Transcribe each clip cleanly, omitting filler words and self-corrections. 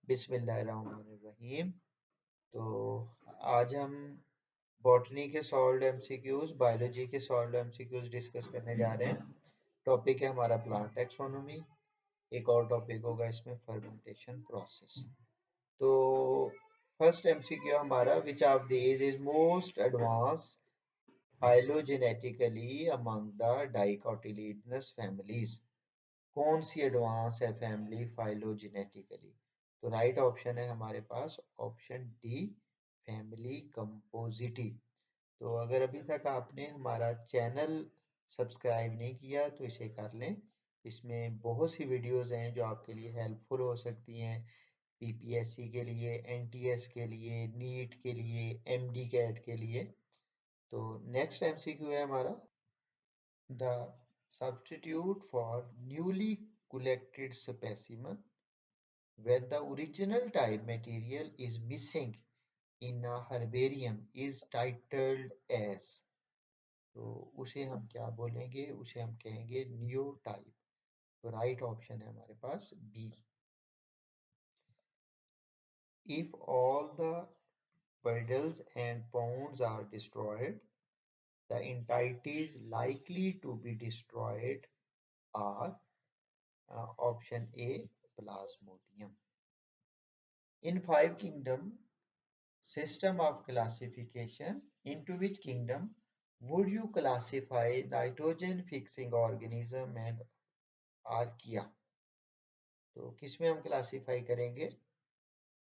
बिस्मिल्लाहिर्रहमानिर्रहीम। तो आज हम बॉटनी के सॉल्व्ड एमसीक्यूज, बायोलॉजी के सॉल्व्ड एमसीक्यूज डिस्कस करने जा रहे हैं। टॉपिक है हमारा प्लांट टैक्सोनॉमी। एक और टॉपिक होगा इसमें फर्मेंटेशन प्रोसेस। तो फर्स्ट एमसीक्यू हमारा, which of these is most advance phylogenetically among the dicotyledonous families. कौन सी एडवांस है फैमिली फाइलोजेनेटिकली? तो राइट ऑप्शन है हमारे पास ऑप्शन डी, फैमिली कंपोजिटी। तो अगर अभी तक आपने हमारा चैनल सब्सक्राइब नहीं किया तो इसे कर लें। इसमें बहुत सी वीडियोस हैं जो आपके लिए हेल्पफुल हो सकती हैं, पीपीएससी के लिए, एनटीएस के लिए, नीट के लिए, एमडी कैट के लिए। तो नेक्स्ट एमसीक्यू है हमारा, the substitute for newly collected specimen when the original type material is missing in a herbarium is titled as। तो उसे हम क्या बोलेंगे? उसे हम कहेंगे न्यू टाइप। तो राइट ऑप्शन है हमारे पास B. If all the puddles and ponds are destroyed, the entities likely to be destroyed are option A, Plasmodium. In five kingdom system of classification, into which kingdom would you classify nitrogen fixing organism and archaea? तो किसमें हम classify करेंगे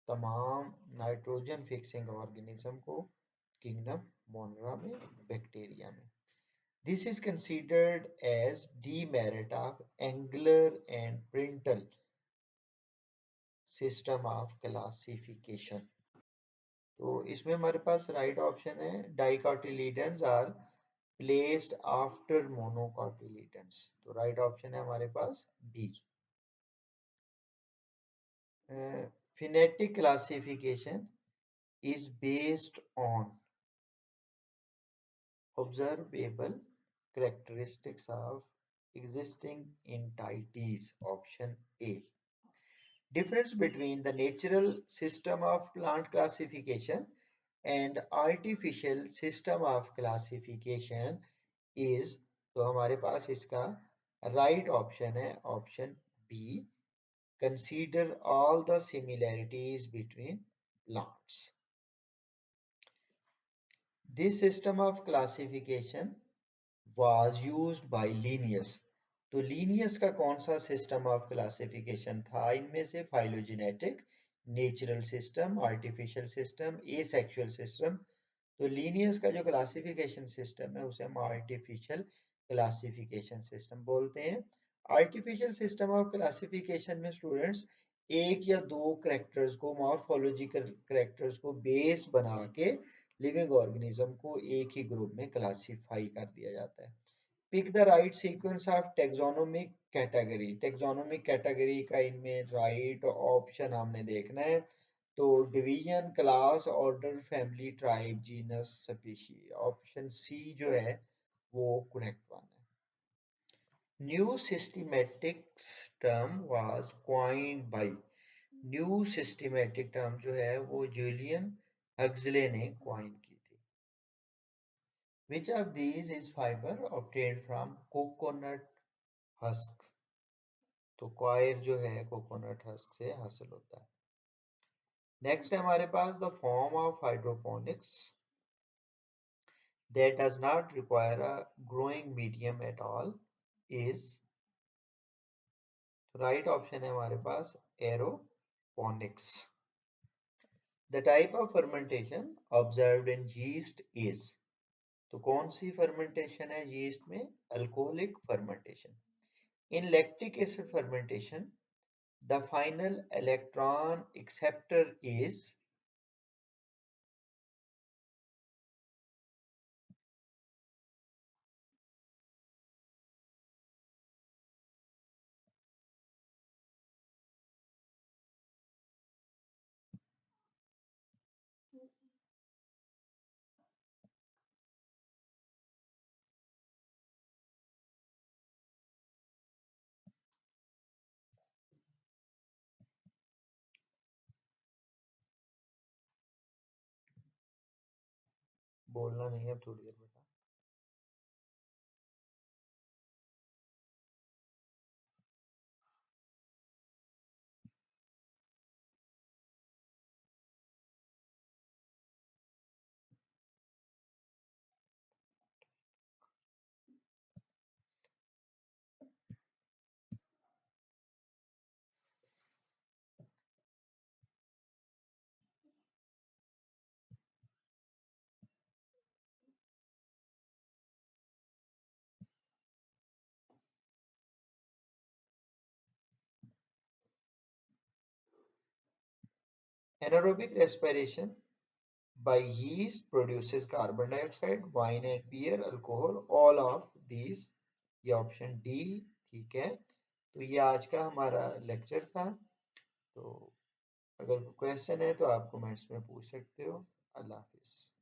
तमाम nitrogen fixing organism को? Kingdom मोनरा में, bacteria में। This is considered as demerit of Engler and Printle system of classification। तो इसमें हमारे पास राइट ऑप्शन है dicotyledons are placed after monocotyledons. तो राइट ऑप्शन है हमारे पास B. Phenetic classification is based on observable characteristics of existing entities. Option A. Difference between the natural system of plant classification and artificial system of classification is। तो हमारे पास इसका right option है option B, consider all the similarities between plants. This system of classification was used by Linnaeus। तो Linnaeus का कौन सा system of classification था इनमें से? Phylogenetic, natural system, artificial system, asexual system. तो लीनियस का जो क्लासिफिकेशन सिस्टम है उसे हम आर्टिफिशियल क्लासिफिकेशन सिस्टम बोलते हैं। आर्टिफिशियल सिस्टम ऑफ क्लासिफिकेशन में स्टूडेंट्स एक या दो करेक्टर्स को, मॉर्फोलॉजिकल करेक्टर्स को बेस बना के लिविंग ऑर्गेनिज्म को एक ही ग्रुप में क्लासिफाई कर दिया जाता है। Pick the right sequence of taxonomic category. Taxonomic category का इनमें राइट ऑप्शन हमने देखना है। तो division, class, order, family, tribe, genus, species. Option C जो है वो करेक्ट वन है। New systematics term was coined by. New systematic term जो है वो जूलियन हक्सले ने क्वाइन की थी। Which of these is fiber obtained from coconut husk? तो क्वायर जो है कोकोनट हस्क से हासिल होता है। नेक्स्ट है हमारे पास the form of hydroponics that does not require a growing medium at all is। Right option है हमारे पास aeroponics. The type of fermentation observed in yeast is. तो कौन सी फर्मेंटेशन है यीस्ट में? Alcoholic fermentation. In lactic acid fermentation the final electron acceptor is। बोलना नहीं है अब थोड़ी देर बेटा। Anaerobic respiration by yeast produces carbon dioxide, wine and beer, alcohol, all of these। ये ऑप्शन डी ठीक है। तो ये आज का हमारा लेक्चर था। तो अगर क्वेश्चन है तो आप कमेंट्स में पूछ सकते हो। अल्लाह हाफिज।